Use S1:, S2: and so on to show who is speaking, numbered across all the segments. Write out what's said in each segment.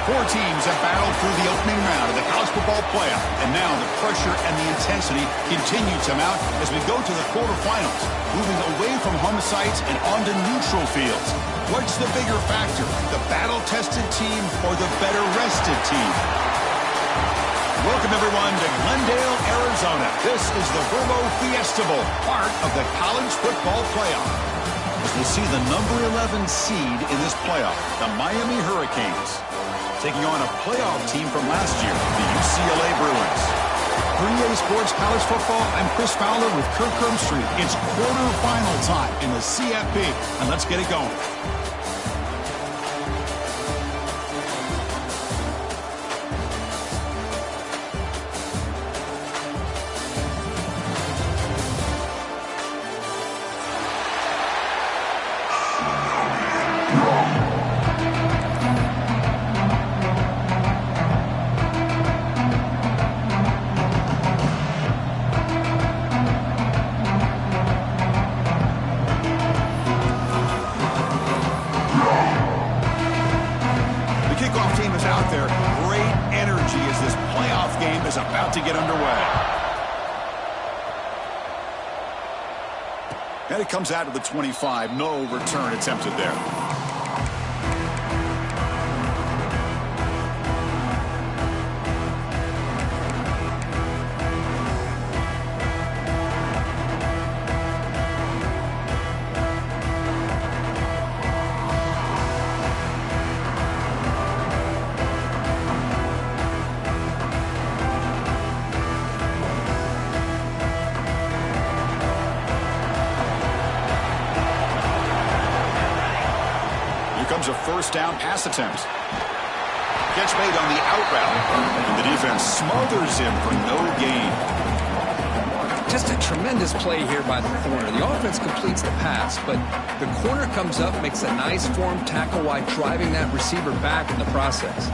S1: Four teams have battled through the opening round of the college football playoff, and now the pressure and the intensity continue to mount as we go to the quarterfinals, moving away from home sites and onto neutral fields. What's the bigger factor, the battle-tested team or the better-rested team? Welcome, everyone, to Glendale, Arizona. This is the Verbo Fiesta Bowl, part of the college football playoff. As we'll see the number 11 seed in this playoff, the Miami Hurricanes, taking on a playoff team from last year, the UCLA Bruins. For EA Sports College Football, I'm Chris Fowler with Kirk Street. It's quarterfinal time in the CFP, and let's get it going. About to get underway. And it comes out of the 25. No return attempted there. A first down pass attempt. Catch made on the out route, and the defense smothers him for no gain.
S2: Just a tremendous play here by the corner. The offense completes the pass, but the corner comes up, makes a nice form tackle while driving that receiver back in the process.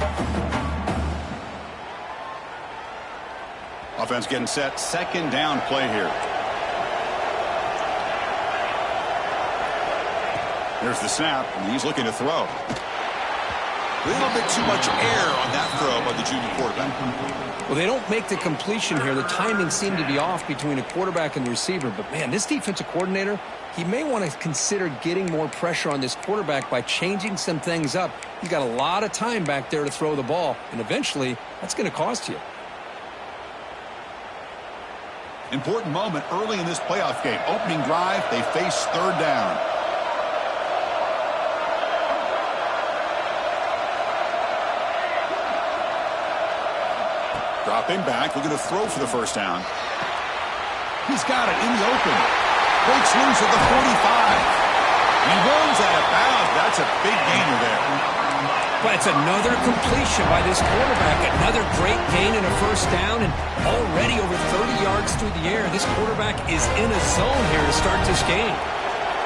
S1: Offense getting set. Second down play here. There's the snap, and he's looking to throw. A little bit too much air on that throw by the junior quarterback.
S2: Well, they don't make the completion here. The timing seemed to be off between a quarterback and the receiver. But, man, this defensive coordinator, he may want to consider getting more pressure on this quarterback by changing some things up. He's got a lot of time back there to throw the ball, and eventually that's going to cost you.
S1: Important moment early in this playoff game. Opening drive, they face third down. Dropping back, looking to throw for the first down. He's got it in the open. Breaks loose at the 45. He runs out of bounds. That's a big gainer there.
S2: But it's another completion by this quarterback. Another great gain and a first down, and already over 30 yards through the air. This quarterback is in a zone here to start this game.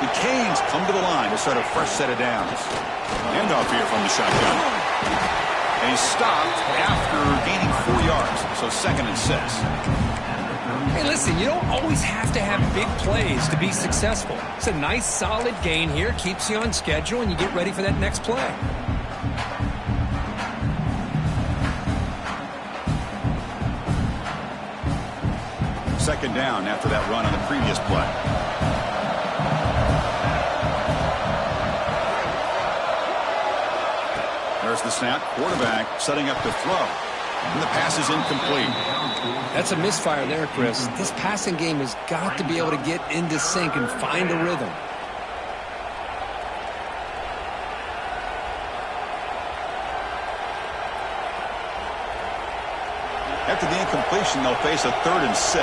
S1: The Canes come to the line to start a fresh set of downs. Handoff here from the shotgun. And he's stopped after gaining 4 yards, so 2nd and 6.
S2: Hey, listen, you don't always have to have big plays to be successful. It's a nice, solid gain here. Keeps you on schedule, and you get ready for that next play.
S1: Second down after that run on the previous play. There's the snap. Quarterback setting up to throw. And the pass is incomplete.
S2: That's a misfire there, Chris. This passing game has got to be able to get into sync and find a rhythm.
S1: After the incompletion, they'll face a 3rd and 6.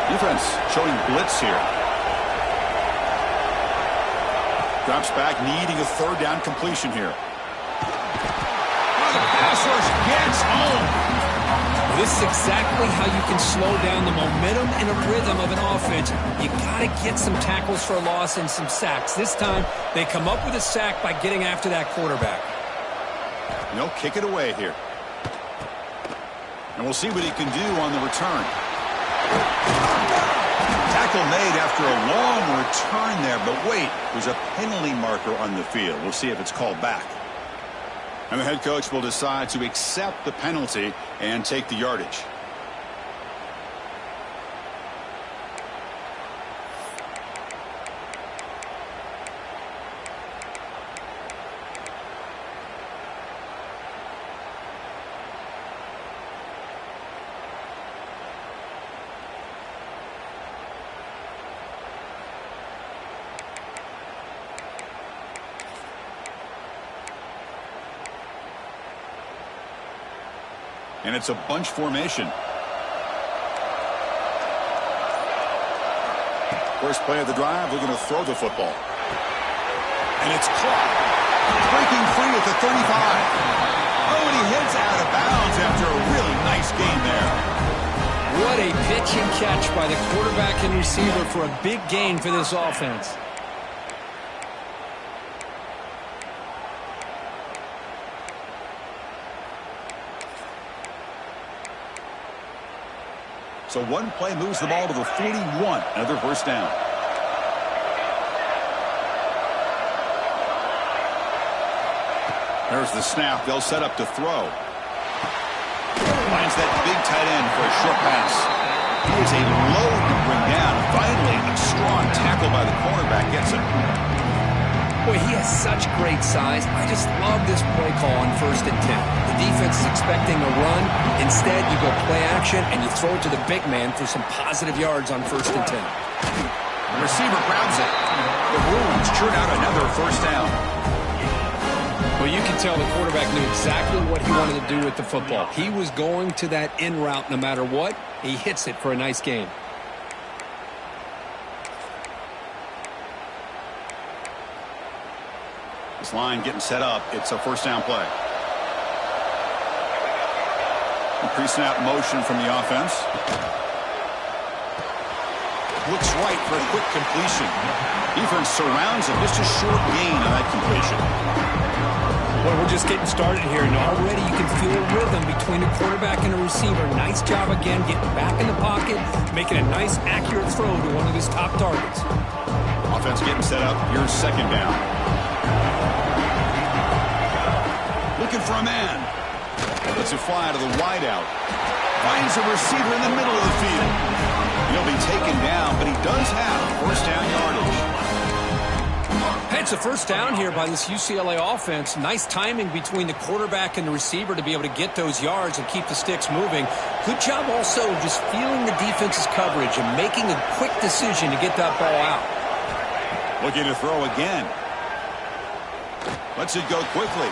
S1: Defense showing blitz here. Drops back, needing a 3rd down completion here. Oh, the pass rush gets home.
S2: This is exactly how you can slow down the momentum and a rhythm of an offense. You got to get some tackles for a loss and some sacks. This time, they come up with a sack by getting after that quarterback.
S1: They'll kick it away here. And we'll see what he can do on the return. Tackle made after a long return there, but wait, there's a penalty marker on the field. We'll see if it's called back. And the head coach will decide to accept the penalty and take the yardage. And it's a bunch formation. First play of the drive, we're going to throw the football. And it's caught. Breaking free at the 35. Oh, and he hits out of bounds after a really nice gain there.
S2: What a pitch and catch by the quarterback and receiver for a big gain for this offense.
S1: So one play moves the ball to the 41. Another first down. There's the snap. They'll set up to throw. Finds that big tight end for a short pass. He is a load to bring down. Finally, a strong tackle by the cornerback gets him.
S2: Boy, he has such great size. I just love this play call on 1st and 10. The defense is expecting a run. Instead, you go play action, and you throw it to the big man for some positive yards on 1st and 10.
S1: The receiver grabs it. The Bruins churn out another first down.
S2: Well, you can tell the quarterback knew exactly what he wanted to do with the football. He was going to that in route no matter what. He hits it for a nice gain.
S1: This line getting set up. It's a first down play. Pre-snap motion from the offense. Looks right for a quick completion. Defense surrounds him. Just a short gain on that completion.
S2: Well, we're just getting started here, and already you can feel a rhythm between a quarterback and a receiver. Nice job again getting back in the pocket, making a nice, accurate throw to one of his top targets.
S1: Offense getting set up. Here's second down. Looking for a man. Lets it fly to the wideout. Finds a receiver in the middle of the field. He'll be taken down, but he does have first down yardage.
S2: It's a first down here by this UCLA offense. Nice timing between the quarterback and the receiver to be able to get those yards and keep the sticks moving. Good job also just feeling the defense's coverage and making a quick decision to get that ball out.
S1: Looking to throw again. Lets it go quickly.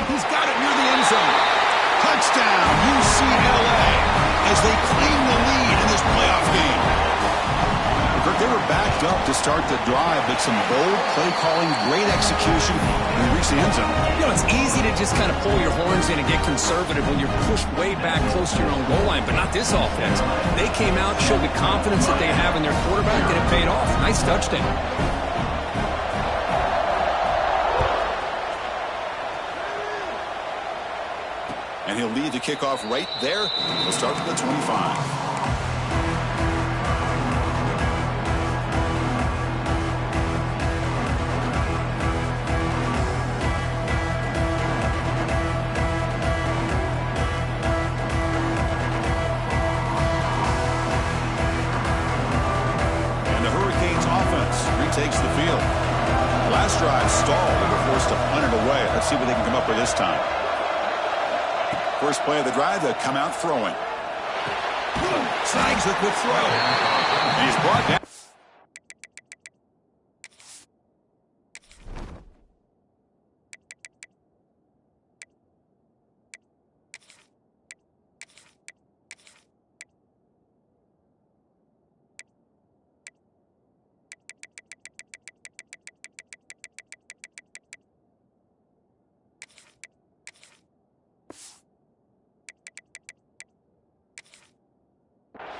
S1: He's got it near the end zone. Touchdown, UCLA, as they claim the lead in this playoff game. They were backed up to start the drive, but some bold play calling, great execution, and they reached the end zone.
S2: You know, it's easy to just kind of pull your horns in and get conservative when you're pushed way back close to your own goal line, but not this offense. They came out, showed the confidence that they have in their quarterback, and it paid off. Nice touchdown.
S1: And he'll lead the kickoff right there. He'll start to the 25. Takes the field. Last drive stalled. They were forced to punt it away. Let's see what they can come up with this time. First play of the drive, they'll come out throwing. Snags the quick throw. And he's brought down.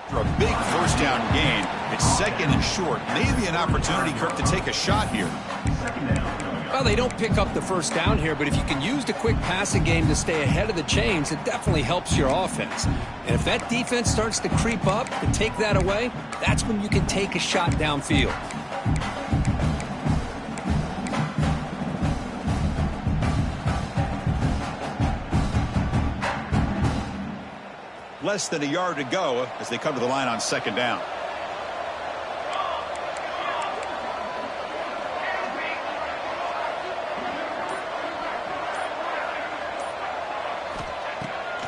S1: For a big first down gain. It's second and short. Maybe an opportunity, Kirk, to take a shot here.
S2: Well, they don't pick up the first down here, but if you can use the quick passing game to stay ahead of the chains, it definitely helps your offense. And if that defense starts to creep up and take that away, that's when you can take a shot downfield.
S1: Less than a yard to go as they come to the line on second down.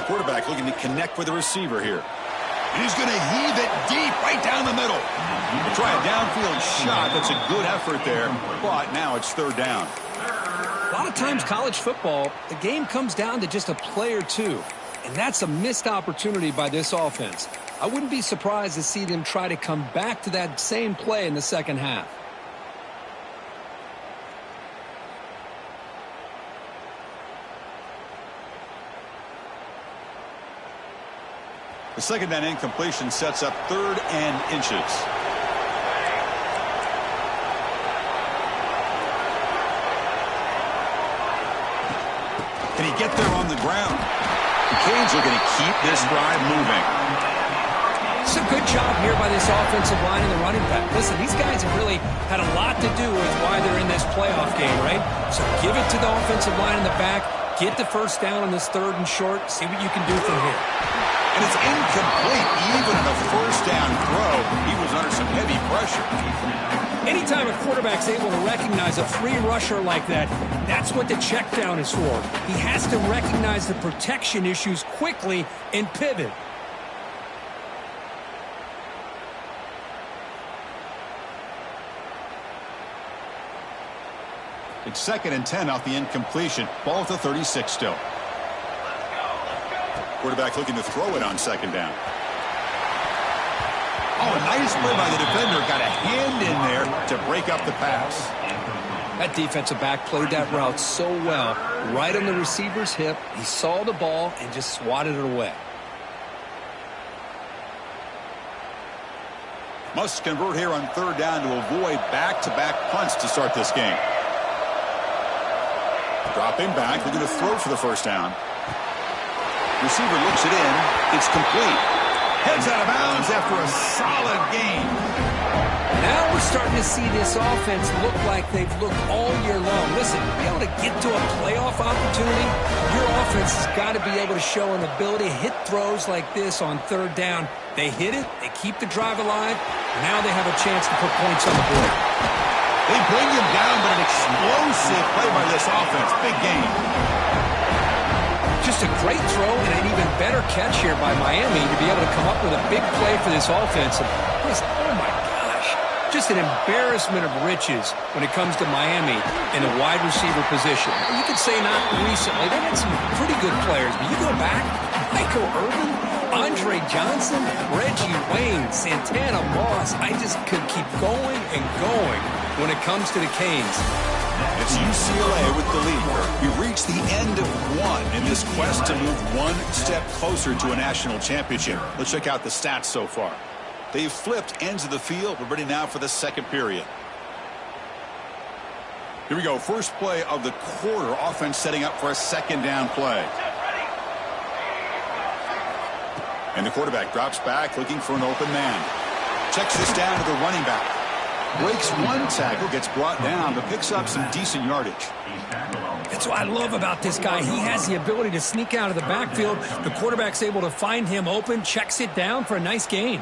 S1: Quarterback looking to connect with the receiver here. And he's going to heave it deep right down the middle. We'll try a downfield shot. That's a good effort there, but now it's third down.
S2: A lot of times college football, the game comes down to just a play or two. And that's a missed opportunity by this offense. I wouldn't be surprised to see them try to come back to that same play in the second half.
S1: The second down incompletion sets up third and inches. Can he get there on the ground? The Canes are going to keep this drive moving.
S2: It's a good job here by this offensive line and the running back. Listen, these guys have really had a lot to do with why they're in this playoff game, right? So give it to the offensive line in the back. Get the first down on this third and short. See what you can do from here.
S1: And it's incomplete. Even on a first down throw, he was under some heavy pressure.
S2: Anytime a quarterback's able to recognize a free rusher like that, that's what the check down is for. He has to recognize the protection issues quickly and pivot.
S1: It's second and 10 off the incompletion. Ball at the 36 still. Quarterback looking to throw it on second down. Oh, nice play by the defender. Got a hand in there to break up the pass.
S2: That defensive back played that route so well. Right on the receiver's hip. He saw the ball and just swatted it away.
S1: Must convert here on third down to avoid back-to-back punts to start this game. Dropping back. Looking to throw for the first down. Receiver looks it in. It's complete. Heads out of bounds after a solid game.
S2: Now we're starting to see this offense look like they've looked all year long. Listen, to be able to get to a playoff opportunity, your offense has got to be able to show an ability to hit throws like this on third down. They hit it, they keep the drive alive, now they have a chance to put points on the board.
S1: They bring him down, but an explosive play by this offense. Big game.
S2: Just a great throw and an even better catch here by Miami to be able to come up with a big play for this offense. And just, oh my gosh, just an embarrassment of riches when it comes to Miami in the wide receiver position. You could say not recently. They had some pretty good players, but you go back, Michael Irvin, Andre Johnson, Reggie Wayne, Santana Moss. I just could keep going and going when it comes to the Canes.
S1: It's UCLA with the lead. We've reached the end of one in this quest to move one step closer to a national championship. Let's check out the stats so far. They've flipped ends of the field. We're ready now for the second period. Here we go. First play of the quarter. Offense setting up for a second down play. And the quarterback drops back looking for an open man. Checks this down to the running back. Breaks one tackle, gets brought down, but picks up some decent yardage.
S2: That's what I love about this guy. He has the ability to sneak out of the backfield. The quarterback's able to find him open, checks it down for a nice gain.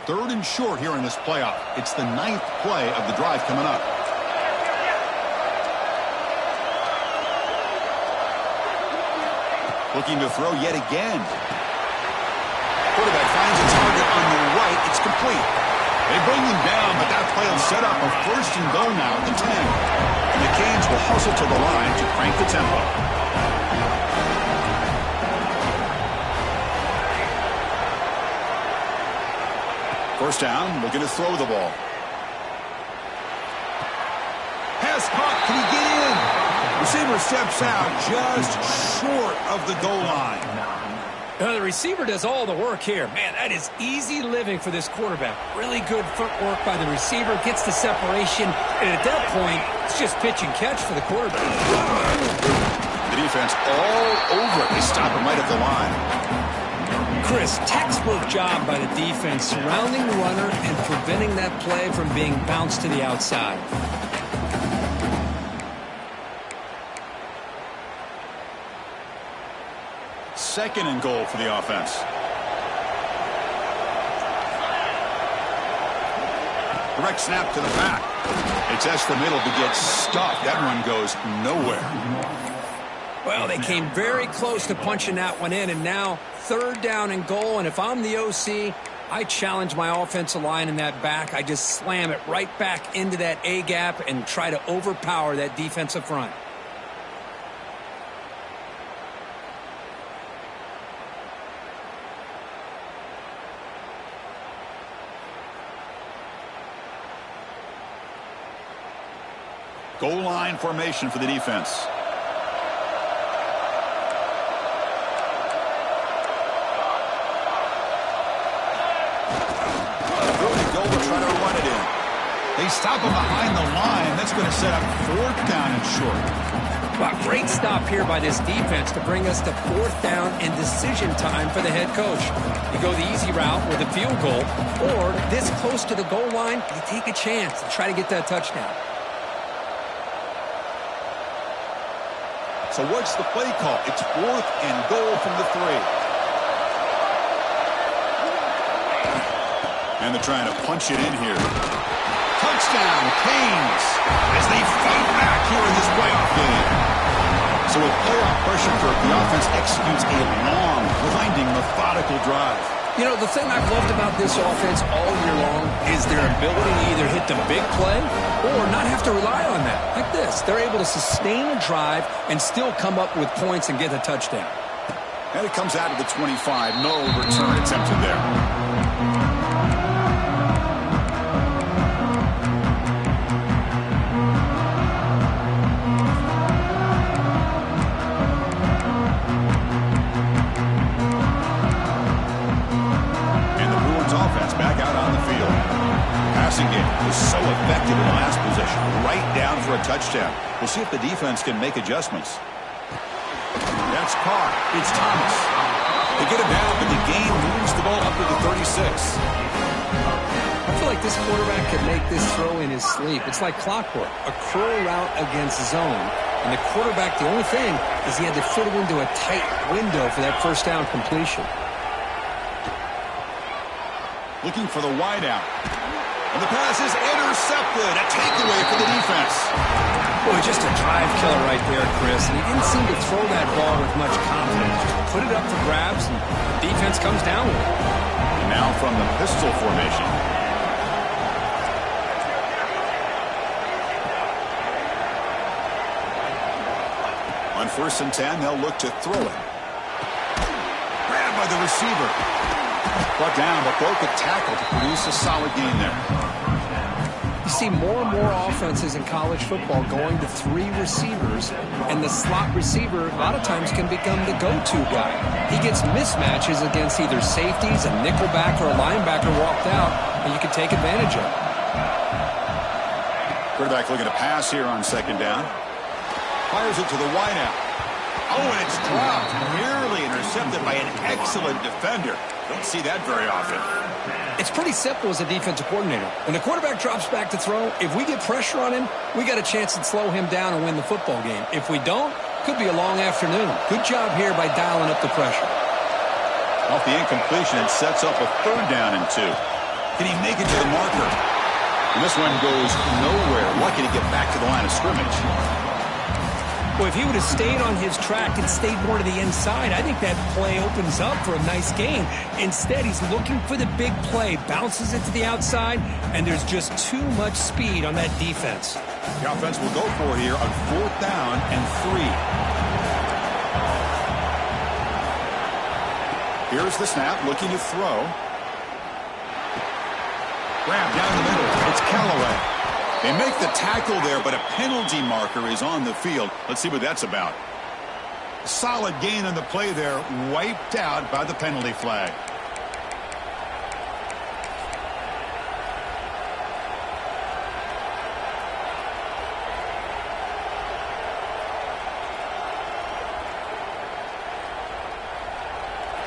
S1: Third and short here in this playoff. It's the 9th play of the drive coming up. Looking to throw yet again. Quarterback finds a target on the right. It's complete. They bring him down, but that play will set up a first and goal now at the 10. And the Canes will hustle to the line to crank the tempo. First down, looking to throw the ball. Pass caught. Can he get in? Receiver steps out just short of the goal line.
S2: The receiver does all the work here. Man, that is easy living for this quarterback. Really good footwork by the receiver. Gets the separation. And at that point, it's just pitch and catch for the quarterback.
S1: The defense all over it. They stop him right at the line.
S2: Chris, textbook job by the defense surrounding the runner and preventing that play from being bounced to the outside.
S1: Second and goal for the offense. Direct snap to the back. They test the middle to get stuffed. That run goes nowhere.
S2: Well, they came very close to punching that one in, and now third down and goal. And if I'm the OC, I challenge my offensive line in that back. I just slam it right back into that A gap and try to overpower that defensive front.
S1: Goal line formation for the defense. Throw to goal to try to run it in. They stop him behind the line. That's going to set up fourth down and short.
S2: Wow, great stop here by this defense to bring us to fourth down and decision time for the head coach. You go the easy route with a field goal, or this close to the goal line, you take a chance to try to get that touchdown.
S1: So what's the play call? It's fourth and goal from the 3. And they're trying to punch it in here. Touchdown, Canes, as they fight back here in this playoff game. So with playoff pressure, the offense executes a long, winding, methodical drive.
S2: You know, the thing I've loved about this offense all year long is their ability to either hit the big play or not have to rely on that. Like this, they're able to sustain a drive and still come up with points and get a touchdown.
S1: And it comes out of the 25. No return attempted there. Game was so effective in the last possession, right down for a touchdown. We'll see if the defense can make adjustments. That's caught. It's Thomas. They get it down, but the game moves the ball up to the 36.
S2: I feel like this quarterback can make this throw in his sleep. It's like clockwork, a curl route against zone. And the quarterback, the only thing is he had to fit it into a tight window for that first down completion.
S1: Looking for the wideout. And the pass is intercepted. A takeaway for the defense.
S2: Boy, just a drive killer right there, Chris. And he didn't seem to throw that ball with much confidence. Just put it up for grabs, and the defense comes down with it.
S1: And now from the pistol formation. On 1st and 10, they'll look to throw it. Grabbed by the receiver. Brought down, but broke a tackle to produce a solid gain there.
S2: You see more and more offenses in college football going to 3 receivers, and the slot receiver a lot of times can become the go-to guy. He gets mismatches against either safeties, a nickelback, or a linebacker walked out, and you can take advantage of it.
S1: Quarterback looking to pass here on 2nd down. Fires it to the wideout. Oh, and it's dropped. Nearly intercepted by an excellent defender. Don't see that very often.
S2: It's pretty simple as a defensive coordinator. When the quarterback drops back to throw, if we get pressure on him, we got a chance to slow him down and win the football game. If we don't, could be a long afternoon. Good job here by dialing up the pressure.
S1: Off the incompletion, it sets up a 3rd down and 2. Can he make it to the marker? And this one goes nowhere. Lucky to get back to the line of scrimmage.
S2: Well, if he would have stayed on his track and stayed more to the inside, I think that play opens up for a nice gain. Instead, he's looking for the big play, bounces it to the outside, and there's just too much speed on that defense.
S1: The offense will go for it here on 4th down and 3. Here's the snap, looking to throw. Grab down the middle. It's Callaway. They make the tackle there, but a penalty marker is on the field. Let's see what that's about. Solid gain on the play there, wiped out by the penalty flag.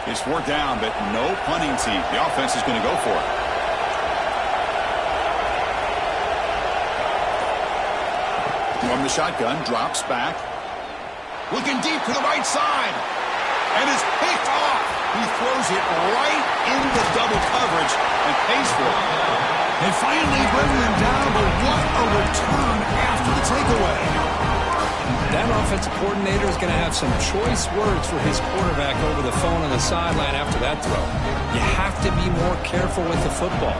S1: It's 4th down, but no punting team. The offense is going to go for it. From the shotgun, drops back. Looking deep to the right side. And is picked off. He throws it right into double coverage and pays for it. They finally bring him down, but what a return after the takeaway.
S2: That offensive coordinator is going to have some choice words for his quarterback over the phone on the sideline after that throw. You have to be more careful with the football.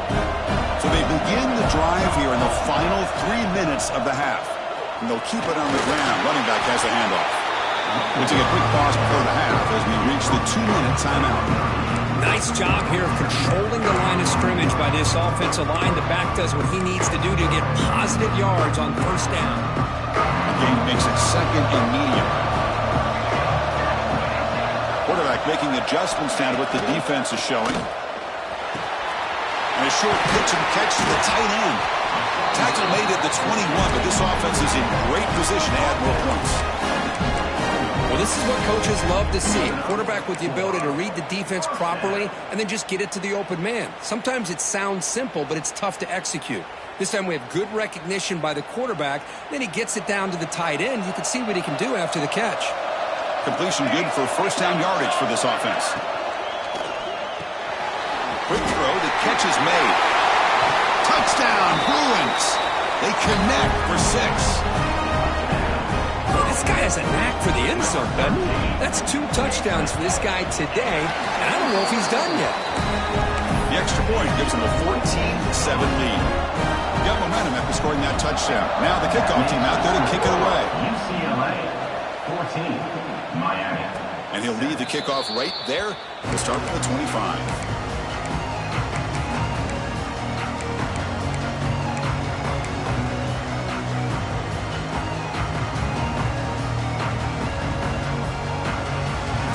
S1: So they begin the drive here in the final 3 minutes of the half. And they'll keep it on the ground. Running back has the handoff. We'll take a quick pause before the half as we reach the 2-minute timeout.
S2: Nice job here of controlling the line of scrimmage by this offensive line. The back does what he needs to do to get positive yards on 1st down.
S1: Gain makes it 2nd and medium. Quarterback making adjustments now to what the defense is showing. And a short pitch and catch to the tight end. Tackle made at the 21, but this offense is in great position to add more points.
S2: Well, this is what coaches love to see. A quarterback with the ability to read the defense properly and then just get it to the open man. Sometimes it sounds simple, but it's tough to execute. This time we have good recognition by the quarterback. Then he gets it down to the tight end. You can see what he can do after the catch.
S1: Completion good for 1st down yardage for this offense. Quick throw, the catch is made. Touchdown, Bruins. They connect for 6.
S2: Well, this guy has a knack for the end zone, doesn't he? That's 2 touchdowns for this guy today, and I don't know if he's done yet.
S1: The extra point gives them a 14-7 lead. Got momentum after scoring that touchdown. Now the kickoff team out there to kick it away.
S3: UCLA, 14, Miami.
S1: And he'll lead the kickoff right there to start with the 25.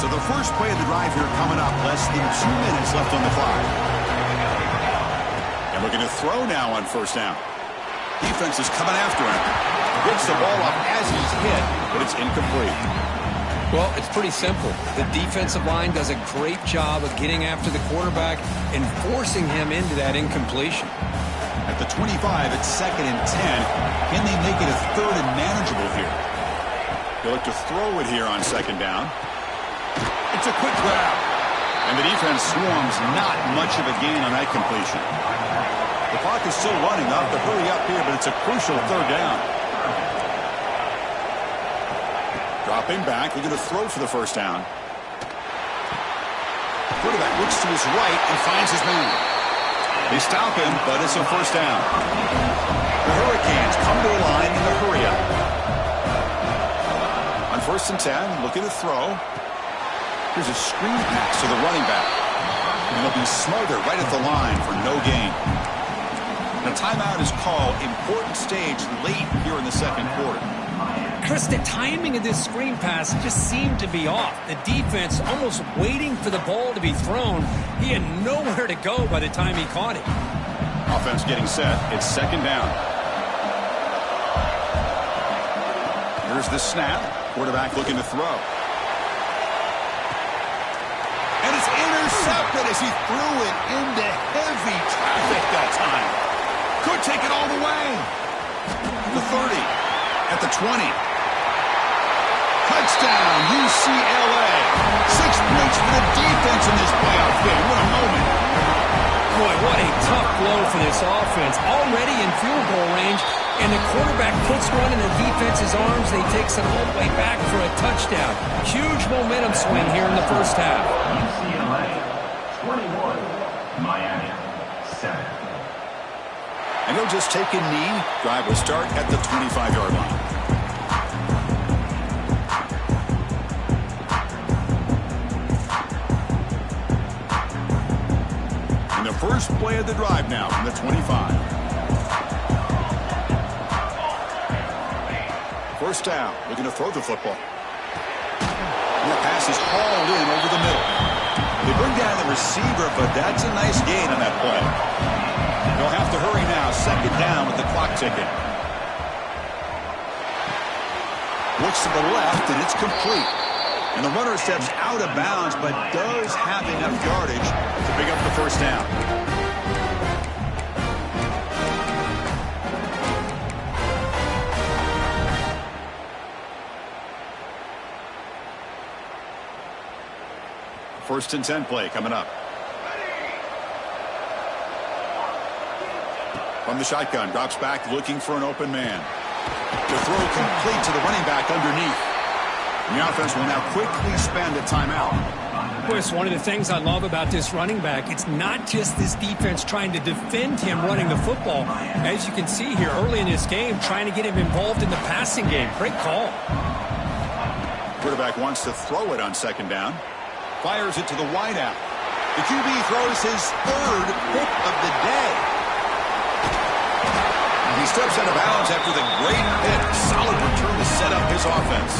S1: So the first play of the drive here coming up. Less than 2 minutes left on the clock. And looking to throw now on 1st down. Defense is coming after him. Gets the ball up as he's hit, but it's incomplete.
S2: Well, it's pretty simple. The defensive line does a great job of getting after the quarterback and forcing him into that incompletion.
S1: At the 25, it's 2nd and 10. Can they make it a 3rd and manageable here? They look to throw it here on 2nd down. It's a quick grab. And the defense swarms, not much of a gain on that completion. The clock is still running. They'll have to hurry up here, but it's a crucial third down. Dropping back, looking to throw for the first down. Quarterback looks to his right and finds his man. They stop him, but it's a first down. The Hurricanes come to the line in the hurry up. On 1st and 10, looking to throw. Here's a screen pass to the running back. And he'll be smothered right at the line for no gain. The timeout is called. Important stage late here in the second quarter.
S2: Chris, the timing of this screen pass just seemed to be off. The defense almost waiting for the ball to be thrown. He had nowhere to go by the time he caught it.
S1: Offense getting set. It's second down. Here's the snap. Quarterback looking to throw. And it's intercepted as he threw it into heavy traffic that time. Could take it all the way. The 30. At the 20. Touchdown, UCLA. 6 points for the defense in this playoff game. What a moment.
S2: Boy, what a tough blow for this offense. Already in field goal range, and the quarterback puts one in the defense's arms. They takes it all the way back for a touchdown. Huge momentum swing here in the first half.
S3: UCLA 21, Miami 7.
S1: And he'll just take a knee. Drive will start at the 25-yard line. And the first play of the drive now from the 25. First down, looking to throw the football. And the pass is hauled in over the middle. They bring down the receiver, but that's a nice gain on that play. They'll have to hurry now. Second down with the clock ticking. Looks to the left, and it's complete. And the runner steps out of bounds, but does have enough yardage to pick up the first down. First and 10 play coming up. From the shotgun, drops back, looking for an open man. The throw complete to the running back underneath. The offense will now quickly spend a timeout.
S2: Of course, one of the things I love about this running back, it's not just this defense trying to defend him running the football. As you can see here early in this game, trying to get him involved in the passing game. Great call.
S1: Quarterback wants to throw it on second down. Fires it to the wideout. The QB throws his third pick of the day. He steps out of bounds after the great hit. Solid return to set up his offense.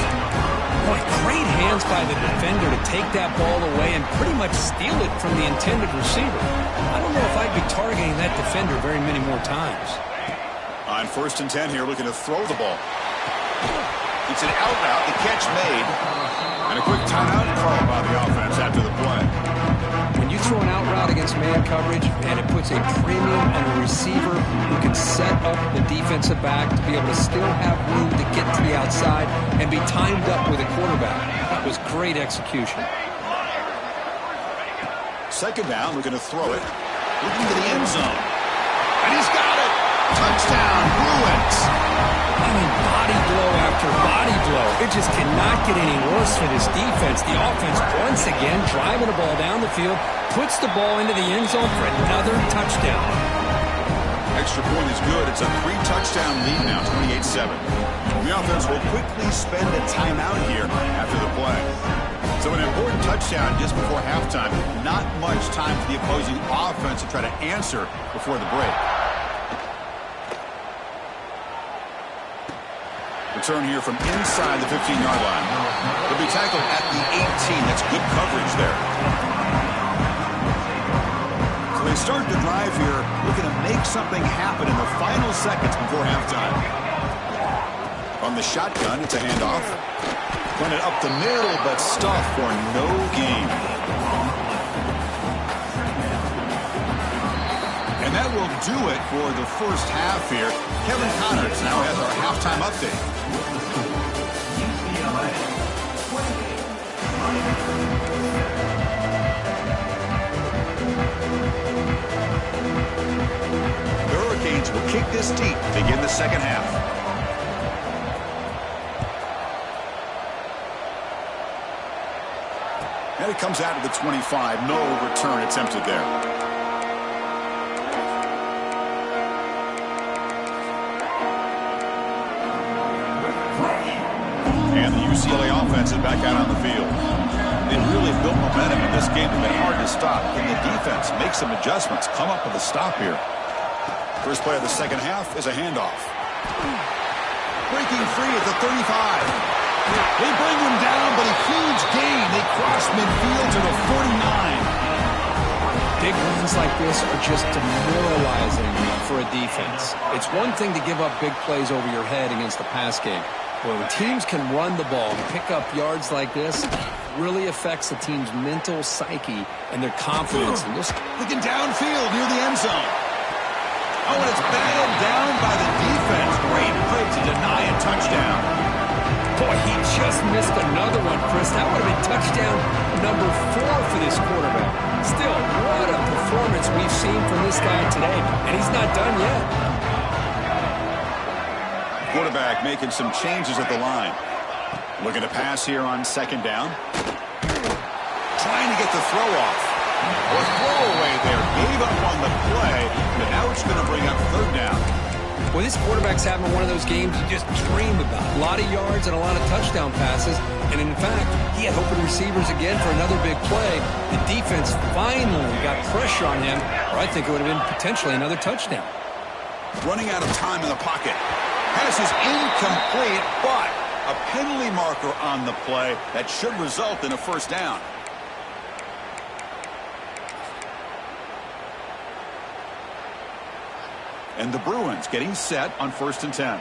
S2: Boy, great hands by the defender to take that ball away and pretty much steal it from the intended receiver. I don't know if I'd be targeting that defender very many more times.
S1: On 1st and 10 here, looking to throw the ball. It's an out route, the catch made. And a quick timeout call by the offense after the play.
S2: When you throw an out route against man coverage, and it puts a premium on a receiver who can set up the defensive back to be able to still have room to get to the outside and be timed up with a quarterback. That was great execution.
S1: Second down, looking to throw it. Looking to the end zone. And he's got it! Touchdown, Bruins!
S2: I mean, body blow after body blow. It just cannot get any worse for this defense. The offense, once again, driving the ball down the field, puts the ball into the end zone for another touchdown.
S1: Extra point is good. It's a 3-touchdown lead now, 28-7. The offense will quickly spend a timeout here after the play. So an important touchdown just before halftime. Not much time for the opposing offense to try to answer before the break. Return here from inside the 15-yard line. He'll be tackled at the 18. That's good coverage there. So they start the drive here looking to make something happen in the final seconds before halftime. On the shotgun, it's a handoff. Run it up the middle, but stuffed for no gain. And that will do it for the first half here. Kevin Connors now has our halftime update. The like this deep to begin the second half. And it comes out to the 25. No return attempted there. And the UCLA offense is back out on the field. They've really built momentum in this game. It's been hard to stop. Can the defense make some adjustments, come up with a stop here? First play of the second half is a handoff. Breaking free at the 35. They bring him down, but a huge gain. They cross midfield to the 49.
S2: Big runs like this are just demoralizing for a defense. It's one thing to give up big plays over your head against the pass game. But when teams can run the ball and pick up yards like this, it really affects the team's mental psyche and their confidence. And just
S1: looking downfield near the end zone. Oh, and it's batted down by the defense. Great play to deny a touchdown.
S2: Boy, he just missed another one, Chris. That would have been touchdown number 4 for this quarterback. Still, what a performance we've seen from this guy today. And he's not done yet.
S1: Quarterback making some changes at the line. Looking to pass here on second down. Trying to get the throw off. A throwaway there. Gave up on the play, but now it's going to bring up third down.
S2: Well, this quarterback's having one of those games you just dream about. A lot of yards and a lot of touchdown passes. And in fact, he had open receivers again for another big play. The defense finally got pressure on him, or I think it would have been potentially another touchdown.
S1: Running out of time in the pocket. Pass is incomplete, but a penalty marker on the play that should result in a first down. And the Bruins getting set on 1st and 10.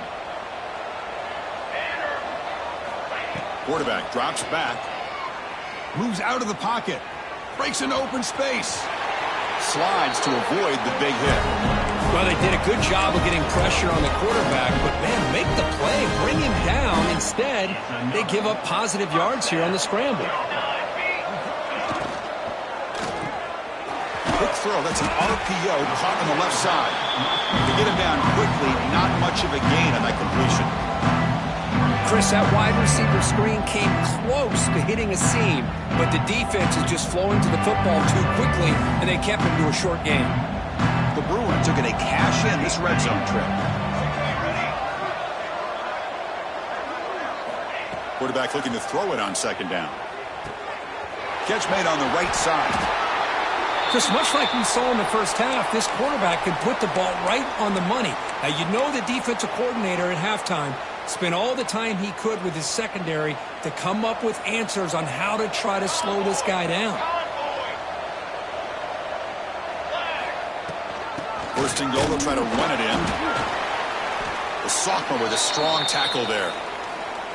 S1: Quarterback drops back. Moves out of the pocket. Breaks an open space. Slides to avoid the big hit.
S2: Well, they did a good job of getting pressure on the quarterback, but, man, make the play, bring him down. Instead, they give up positive yards here on the scramble.
S1: Quick throw. That's an RPO caught on the left side. To get him down quickly, not much of a gain on that completion.
S2: Chris, that wide receiver screen came close to hitting a seam, but the defense is just flowing to the football too quickly, and they kept him to a short game.
S1: The Bruins are going to cash in this red zone trip. Quarterback looking to throw it on second down. Catch made on the right side.
S2: Chris, much like we saw in the first half, this quarterback can put the ball right on the money. Now, you know the defensive coordinator at halftime spent all the time he could with his secondary to come up with answers on how to try to slow this guy down.
S1: First and goal, they'll try to run it in. The sophomore with a strong tackle there.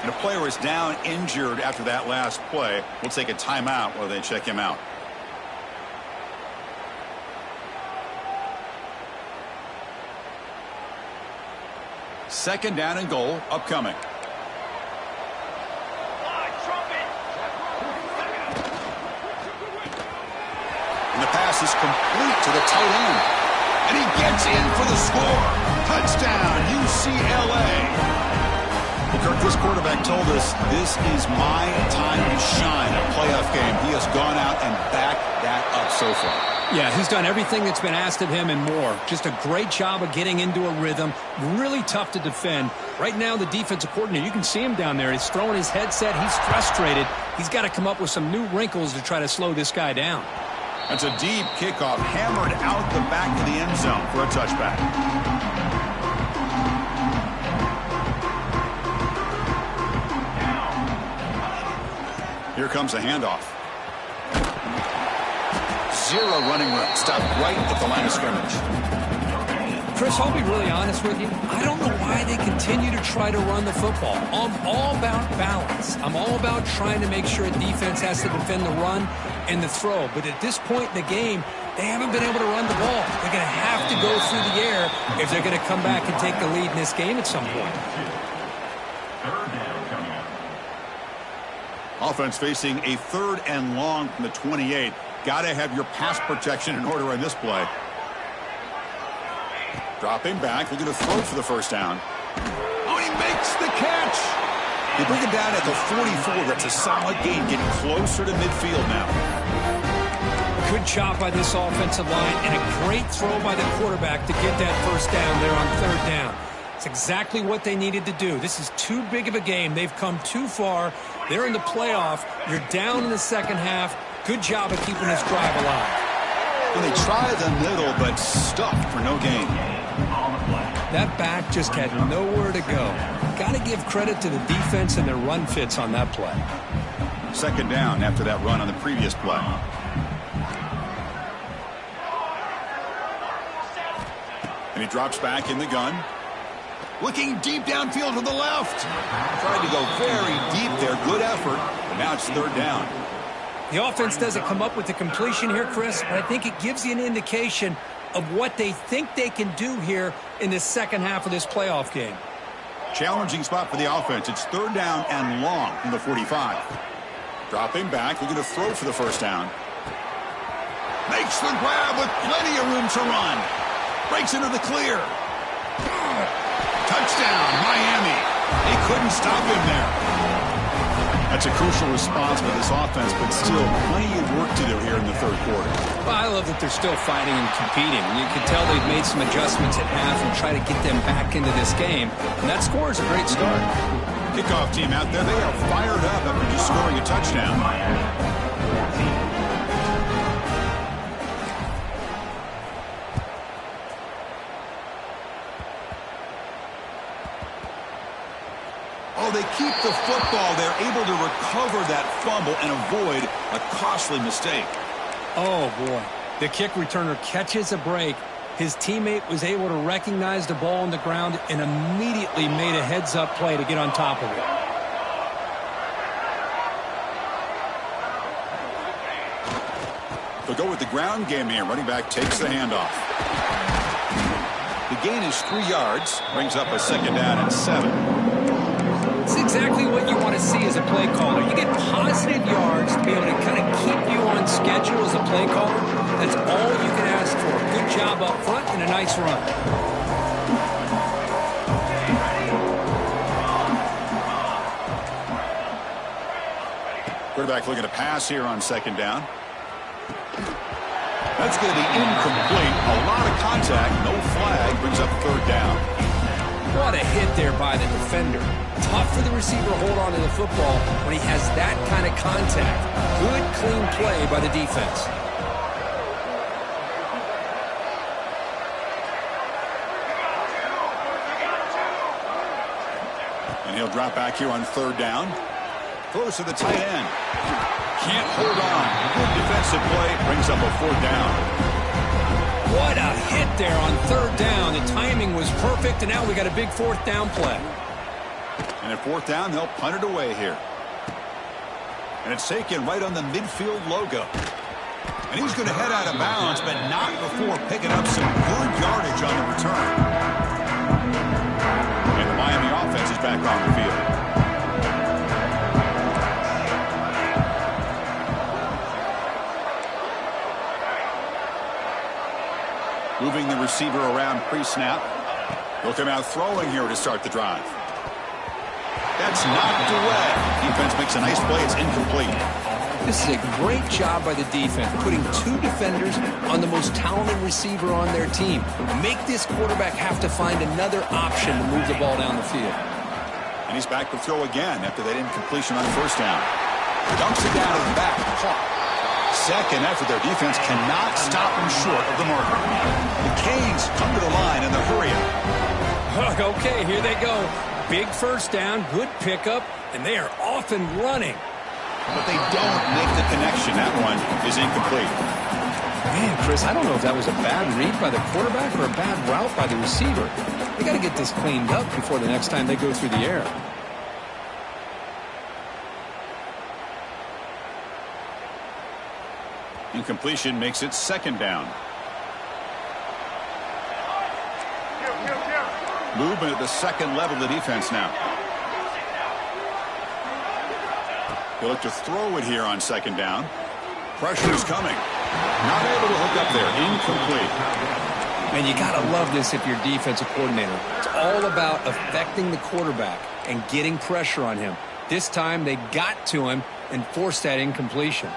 S1: And a player is down injured after that last play. We'll take a timeout while they check him out. Second down and goal upcoming. And the pass is complete to the tight end. And he gets in for the score. Touchdown, UCLA. Well, Kirk, this quarterback told us this is my time to shine, a playoff game. He has gone out and backed that up so far.
S2: Yeah, he's done everything that's been asked of him and more. Just a great job of getting into a rhythm. Really tough to defend. Right now, the defensive coordinator, you can see him down there. He's throwing his headset. He's frustrated. He's got to come up with some new wrinkles to try to slow this guy down.
S1: That's a deep kickoff, hammered out the back of the end zone for a touchback. Here comes a handoff. Zero running room. Stopped right at the line of scrimmage.
S2: Chris, I'll be really honest with you. I don't know why they continue to try to run the football. I'm all about balance. I'm all about trying to make sure a defense has to defend the run and the throw. But at this point in the game, they haven't been able to run the ball. They're going to have to go through the air if they're going to come back and take the lead in this game at some point.
S1: Offense facing a 3rd and long from the 28. Got to have your pass protection in order on this play. Dropping back, looking to throw for the first down. Oh, he makes the catch. They bring him down at the 44. That's a solid gain, getting closer to midfield now.
S2: Good job by this offensive line, and a great throw by the quarterback to get that first down there on third down. It's exactly what they needed to do. This is too big of a game. They've come too far. They're in the playoff. You're down in the second half. Good job of keeping this drive alive.
S1: And they try the middle, but stuffed for no gain.
S2: That back just had nowhere to go. Got to give credit to the defense and their run fits on that play.
S1: Second down after that run on the previous play. And he drops back in the gun. Looking deep downfield to the left. Tried to go very deep there. Good effort. But now it's third down.
S2: The offense doesn't come up with the completion here, Chris, but I think it gives you an indication of what they think they can do here in the second half of this playoff game.
S1: Challenging spot for the offense. It's third down and long from the 45. Dropping back, looking to throw for the first down. Makes the grab with plenty of room to run. Breaks into the clear. Touchdown, Miami. They couldn't stop him there. That's a crucial response by this offense, but still plenty of work to do here in the third quarter.
S2: Well, I love that they're still fighting and competing. You can tell they've made some adjustments at half and try to get them back into this game. And that score is a great start.
S1: Kickoff team out there, they are fired up after just scoring a touchdown. Oh, they keep the football. They're able to recover that fumble and avoid a costly mistake.
S2: Oh, boy. The kick returner catches a break. His teammate was able to recognize the ball on the ground and immediately made a heads-up play to get on top of it.
S1: They'll go with the ground game here. Running back takes the handoff. The gain is 3 yards. Brings up a second down and 7.
S2: It's exactly what you want to see as a play caller. You get positive yards to be able to kind of keep you on schedule as a play caller. That's all you can ask for. Good job up front and a nice run.
S1: Quarterback looking to pass here on second down. That's going to be incomplete. A lot of contact. No flag. Brings up third down.
S2: What a hit there by the defender. Tough for the receiver to hold on to the football when he has that kind of contact. Good, clean play by the defense.
S1: And he'll drop back here on third down. Throws to the tight end. Can't hold on. Good defensive play. Brings up a fourth down.
S2: What a hit there on third down. The timing was perfect, and now we got a big fourth down play.
S1: And at fourth down, they'll punt it away here. And it's taken right on the midfield logo. And he's going to head out of bounds, but not before picking up some good yardage on the return. And the Miami offense is back on the field. Moving the receiver around pre-snap. He'll come out throwing here to start the drive. That's knocked away. Defense makes a nice play. It's incomplete.
S2: This is a great job by the defense, putting 2 defenders on the most talented receiver on their team. Make this quarterback have to find another option to move the ball down the field.
S1: And he's back to throw again after that incompletion on first down. Dumps it down to the back. Second effort, their defense cannot stop him short of the marker. The Canes come to the line in the hurry up.
S2: Okay, here they go. Big first down, good pickup, and they are off and running.
S1: But they don't make the connection. That one is incomplete.
S2: Man, Chris, I don't know if that was a bad read by the quarterback or a bad route by the receiver. They got to get this cleaned up before the next time they go through the air.
S1: Incompletion makes it second down. Movement at the second level of the defense now. He'll look to throw it here on second down. Pressure is coming. Not able to hook up there. Incomplete.
S2: And you got to love this if you're a defensive coordinator. It's all about affecting the quarterback and getting pressure on him. This time they got to him and forced that incompletion.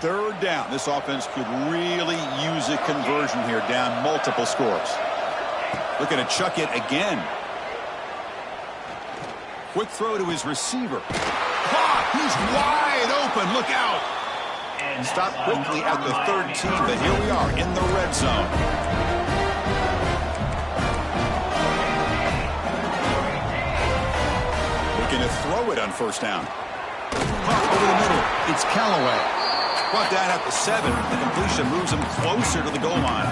S1: Third down. This offense could really use a conversion here, down multiple scores. Looking to chuck it again. Quick throw to his receiver. Caught! He's wide open. Look out. Stop quickly at the 13, but here we are in the red zone. Looking to throw it on first down. Over the middle. It's Callaway. Brought down at the 7. The completion moves him closer to the goal line.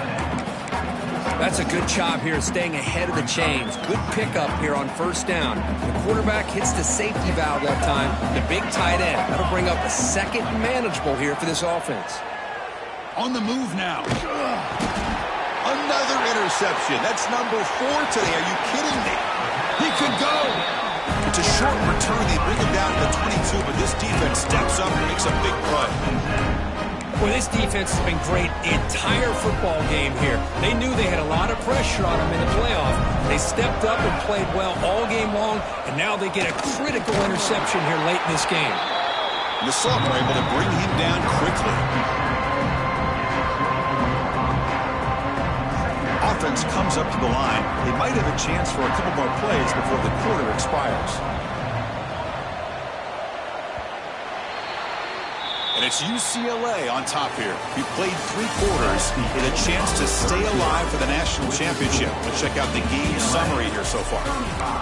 S2: That's a good job here, staying ahead of the chains. Good pickup here on first down. The quarterback hits the safety valve that time. The big tight end. That'll bring up a second manageable here for this offense.
S1: On the move now. Another interception. That's number 4 today. Are you kidding me? He could go. It's a short return. They bring him down to the 22, but this defense steps up and makes a big play.
S2: Well, this defense has been great the entire football game here. They knew they had a lot of pressure on them in the playoff. They stepped up and played well all game long, and now they get a critical interception here late in this game.
S1: And the Sulks were able to bring him down quickly. Offense comes up to the line. They might have a chance for a couple more plays before the quarter expires. And it's UCLA on top here. We played 3 quarters with a chance to stay alive for the national championship. Let's check out the game summary here so far.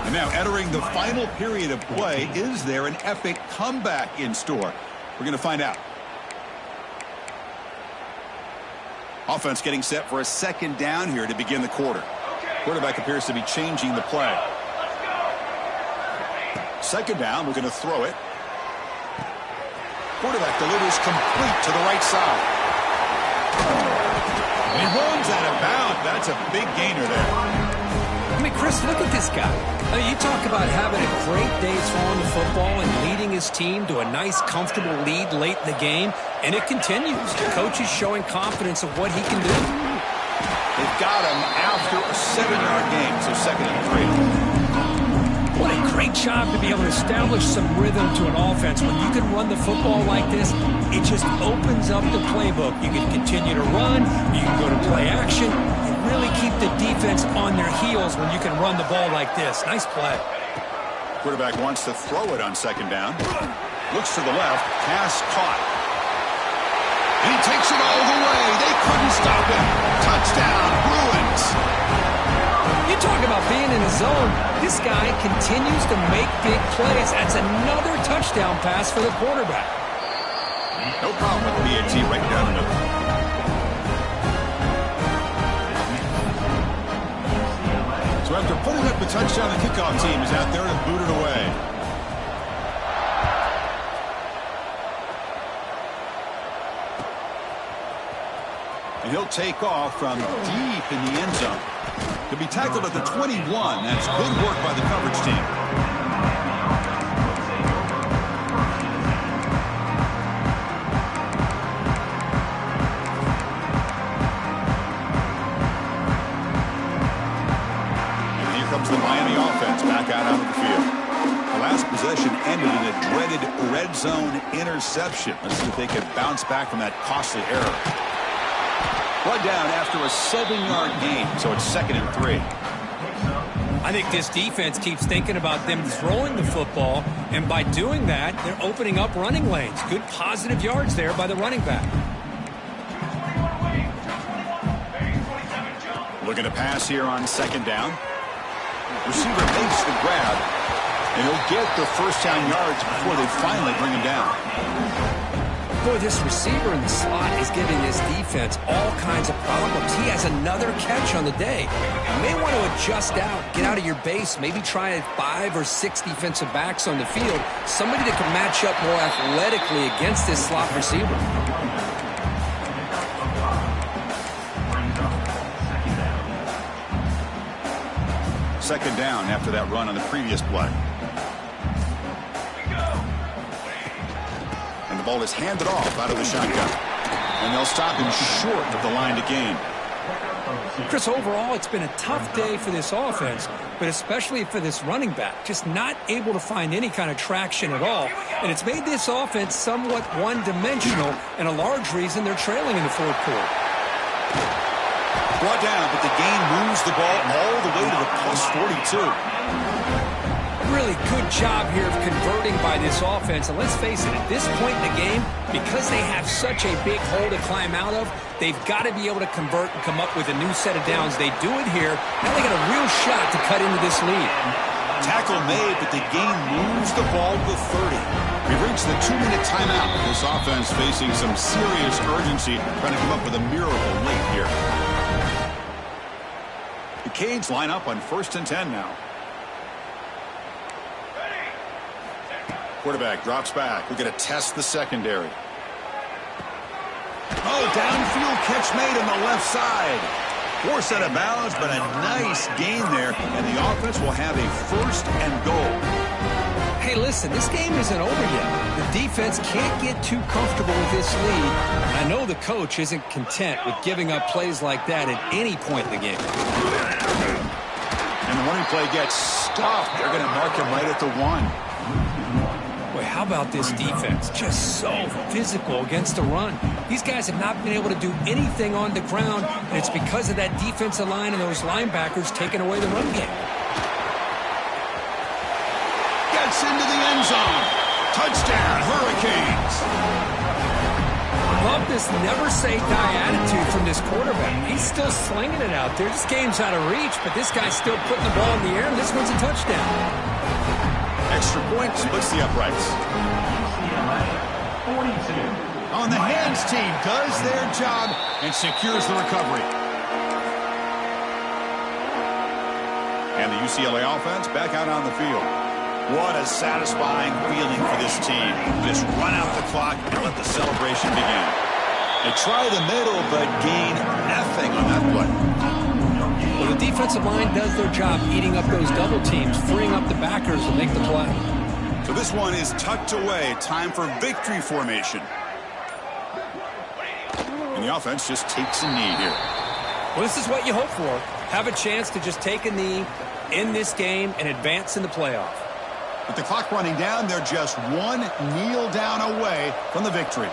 S1: And now entering the final period of play, is there an epic comeback in store? We're going to find out. Offense getting set for a second down here to begin the quarter. Quarterback appears to be changing the play. Second down, we're going to throw it. Quarterback delivers complete to the right side. And he runs out of bounds. That's a big gainer there.
S2: I mean, Chris, look at this guy. I mean, you talk about having a great day throwing the football and leading his team to a nice, comfortable lead late in the game, and it continues. The coach is showing confidence of what he can do.
S1: They've got him after a 7-yard gain, so second and 3.
S2: What a great job to be able to establish some rhythm to an offense. When you can run the football like this, it just opens up the playbook. You can continue to run. You can go to play action. You really keep the defense on their heels when you can run the ball like this. Nice play.
S1: Quarterback wants to throw it on second down. Looks to the left. Pass caught. And he takes it all the way. They couldn't stop him. Touchdown, Bruins.
S2: You talk about being in the zone. This guy continues to make big plays. That's another touchdown pass for the quarterback.
S1: No problem with the BAT right down the middle. So after putting up the touchdown, the kickoff team is out there to boot it away. And he'll take off from deep in the end zone. To be tackled at the 21. That's good work by the coverage team. And here comes the Miami offense back out onto the field. The last possession ended in a dreaded red zone interception. Let's see if they can bounce back from that costly error. One down after a 7-yard gain, so it's second and 3.
S2: I think this defense keeps thinking about them throwing the football, and by doing that, they're opening up running lanes. Good positive yards there by the running back.
S1: Looking to pass here on second down. Receiver makes the grab, and he'll get the first down yards before they finally bring him down.
S2: Boy, this receiver in the slot is giving this defense all kinds of problems. He has another catch on the day. You may want to adjust out, get out of your base, maybe try 5 or 6 defensive backs on the field, somebody that can match up more athletically against this slot receiver. Second down after that run on the previous play.
S1: the ball is handed off out of the shotgun. And they'll stop him short of the line to gain.
S2: Chris, overall, it's been a tough day for this offense, but especially for this running back. Just not able to find any kind of traction at all. And it's made this offense somewhat one-dimensional, and a large reason they're trailing in the fourth quarter.
S1: Brought down, but the gain moves the ball all the way to the +42.
S2: Really good job here of converting by this offense. And let's face it, at this point in the game, because they have such a big hole to climb out of, they've got to be able to convert and come up with a new set of downs. They do it here. Now they got a real shot to cut into this lead.
S1: Tackle made, but the gain moves the ball to 30. We've reached the 2-minute timeout. This offense facing some serious urgency, trying to come up with a miracle late here. The Canes line up on 1st and 10 now. Quarterback drops back. We're going to test the secondary. Oh, downfield catch made on the left side. Forced out of bounds, but a nice gain there, and the offense will have a 1st and goal.
S2: Hey, listen, this game isn't over yet. The defense can't get too comfortable with this lead. I know the coach isn't content with giving up plays like that at any point in the game.
S1: And the running play gets stuffed. They're going to mark him right at the 1.
S2: Boy, how about this defense? Just so physical against the run. These guys have not been able to do anything on the ground, and it's because of that defensive line and those linebackers taking away the run game.
S1: Gets into the end zone. Touchdown, Hurricanes.
S2: Love this never-say-die attitude from this quarterback. He's still slinging it out there. This game's out of reach, but this guy's still putting the ball in the air, and this one's a touchdown.
S1: Extra point splits the uprights.
S3: UCLA 42.
S1: On the hands team does their job and secures the recovery. And the UCLA offense back out on the field. What a satisfying feeling for this team. Just run out the clock and let the celebration begin. They try the middle, but gain nothing on that play.
S2: Well, the defensive line does their job eating up those double teams, freeing up the backers to make the play.
S1: So this one is tucked away. Time for victory formation. And the offense just takes a knee here.
S2: Well, this is what you hope for. Have a chance to just take a knee in this game and advance in the playoff.
S1: With the clock running down, they're just one kneel down away from the victory.